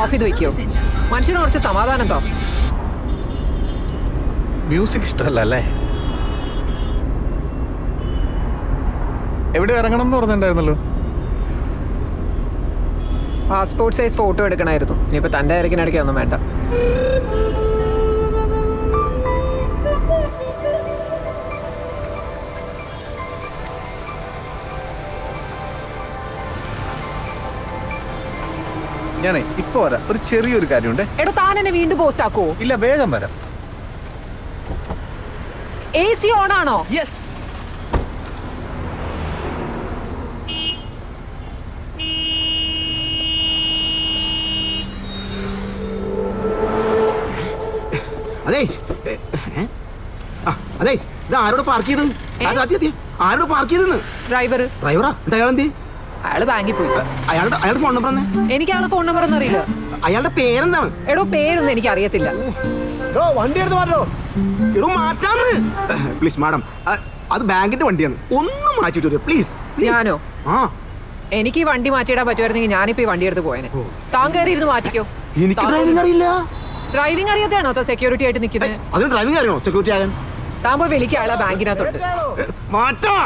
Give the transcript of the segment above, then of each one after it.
Of ചെയ്ത് വെക്കോ? മനുഷ്യന് കുറച്ച് സമാധാനം തോ. മ്യൂസിക് ഇഷ്ടമല്ല അല്ലേ? എവിടെ ഇറങ്ങണം എന്ന് പറഞ്ഞിട്ടുണ്ടായിരുന്നല്ലോ. പാസ്പോർട്ട് സൈസ് ഫോട്ടോ എടുക്കണമായിരുന്നു. ഇനിയിപ്പോൾ തൻ്റെ ഇറക്കിനടക്കൊന്നും വേണ്ട. ഞാനേ ഇപ്പൊ വരാം. ഒരു ചെറിയൊരു കാര്യമുണ്ടേ. എടോ താൻ എന്നെ വീണ്ടും പോസ്റ്റ് ആക്കുവോ? ഇല്ല, വേഗം വരാം. AC ഓൺ ആണോ? യെസ്. അതെ അതെ, ഇത് ആരോട് പാർക്ക് ചെയ്തത്? ആരോട് പാർക്ക് ചെയ്തെന്ന്? ഡ്രൈവർ. ഡ്രൈവറാ? അയാൾ എന്ത്? അയാള് ബാങ്കിൽ പോയി. അയാളുടെ ഫോൺ നമ്പർ? എനിക്ക് അയാളുടെ ഫോൺ നമ്പർ ഒന്നും അറിയില്ല. അയാളുടെ പേരെന്താണ്? എടോ പേരൊന്നും എനിക്ക് അറിയത്തില്ല. വണ്ടി എടുത്ത് മാറ്റോ? എടോ മാറ്റാന്ന്. പ്ലീസ് മാഡം, അത് ബാങ്കിന്റെ വണ്ടിയാണ്, ഒന്ന് മാറ്റിട്ട് വരും പ്ലീസ്. ഞാനോ? ആ, എനിക്ക് ഈ വണ്ടി മാറ്റിയിടാൻ പറ്റുമായിരുന്നെങ്കിൽ ഞാനിപ്പോ ഈ വണ്ടി എടുത്ത് പോയേനെ. താൻ കയറി ഇരുന്ന് മാറ്റിക്കോ. എനിക്ക് ഡ്രൈവിംഗ് അറിയില്ല. ഡ്രൈവിംഗ് അറിയാതെയാണോ സെക്യൂരിറ്റി ആയിട്ട് നിൽക്കുന്നത്? അതിന് ഡ്രൈവിംഗ് അറിയണോ സെക്യൂരിറ്റി ആകാൻ? താൻ പോയി വിളിക്കുക അയാളെ ബാങ്കിനകത്തോട്ട്. മാറ്റാ.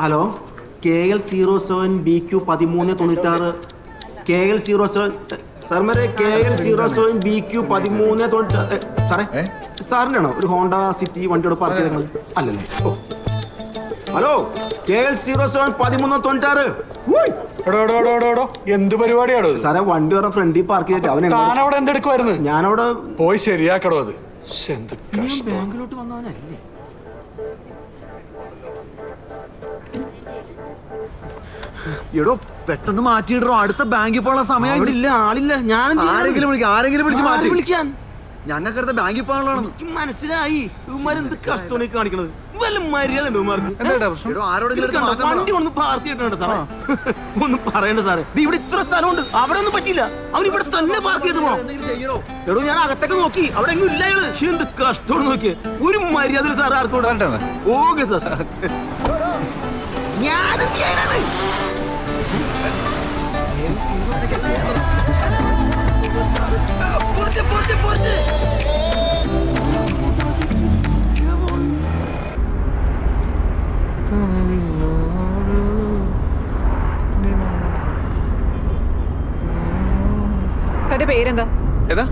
Hello, KL 07BQ 1396. KL 07 സാർമാരെ, KL 07BQ 1396. സാറേ, സാറിൻ്റെ ആണോ ഒരു ഹോണ്ട സിറ്റി വണ്ടിയോട് പാർക്ക് ചെയ്തത്? അല്ലല്ലേ? ഓ, ഹലോ, KL 07 1396. എന്ത് പരിപാടിയാണോ സാറേ, വണ്ടി പറഞ്ഞ ഫ്രണ്ടിൽ പാർക്ക് ചെയ്തിട്ട് അവൻ താനവിടെ എന്തെടുക്കുമായിരുന്നു? ഞാനവിടെ പോയി ശരിയാക്കടോ അത്. ബാങ്കിലോട്ട് വന്നവനല്ലേ? എടോ പെട്ടെന്ന് മാറ്റിയിടോ, അടുത്ത ബാങ്കിൽ പോകാനുള്ള സമയമില്ല. ആളില്ല. ഞാൻ ആരെങ്കിലും വിളിച്ച് മാറ്റി വിളിക്കാൻ. ഞങ്ങൾക്കടുത്ത ബാങ്കിൽ പോകാനുള്ളതാണ്. എനിക്ക് മനസ്സിലായി. ഇവന്മാരെന്ത് കഷ്ടമാണ് ഈ കാണിക്കണത്. വല്ല മര്യാദ ഉണ്ട് ഇവന്മാർക്ക്. എടോ ആരോടെങ്കിലും വണ്ടി ഒന്ന് പാർക്ക് ചെയ്തിട്ടുണ്ട് സാറേ. ഒന്നും പറയണ്ട സാറേ, ഇത് ഇവിടെ ഇത്ര സ്ഥലമുണ്ട്, അവിടെ ഒന്നും പറ്റില്ല. അവൻ ഇവിടെ തന്നെ പാർക്ക് ചെയ്തിട്ട് പോകണം. എടോ ഞാൻ അകത്തൊക്കെ നോക്കി, അവിടെ എങ്ങും ഇല്ല അയാള്. എന്ത് കഷ്ടമാണ് നോക്കിയേ. ഒരു മര്യാദ സാർ ആർക്കും. Okay sir. ഞാനെന്ത് ചെയ്യാനാണ്? തന്റെ പേരെന്താ? ഏതാ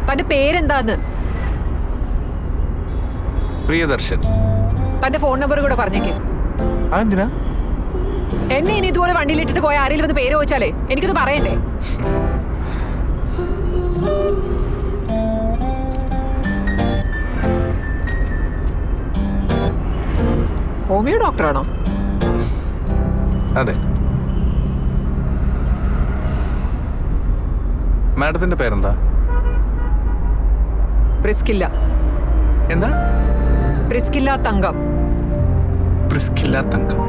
തന്റെ പേരെന്താന്ന്? പ്രിയദർശൻ. തന്റെ ഫോൺ നമ്പർ കൂടെ പറഞ്ഞേക്ക്. അതെന്തിനാ? എന്നെ ഇനി ഇതുപോലെ വണ്ടിയിലിട്ടിട്ട് പോയ ആരെങ്കിലും വന്ന് പേര് ചോദിച്ചാലേ എനിക്കൊന്ന് പറയണ്ടേ? ഹോമിയോ ഡോക്ടറാണോ? അതെ. മാഡത്തിന്റെ പേരെന്താ? പ്രിസ്കില്ല. എന്താ? പ്രിസ്കില്ല തങ്കം. പ്രിസ്കില്ല തങ്കം.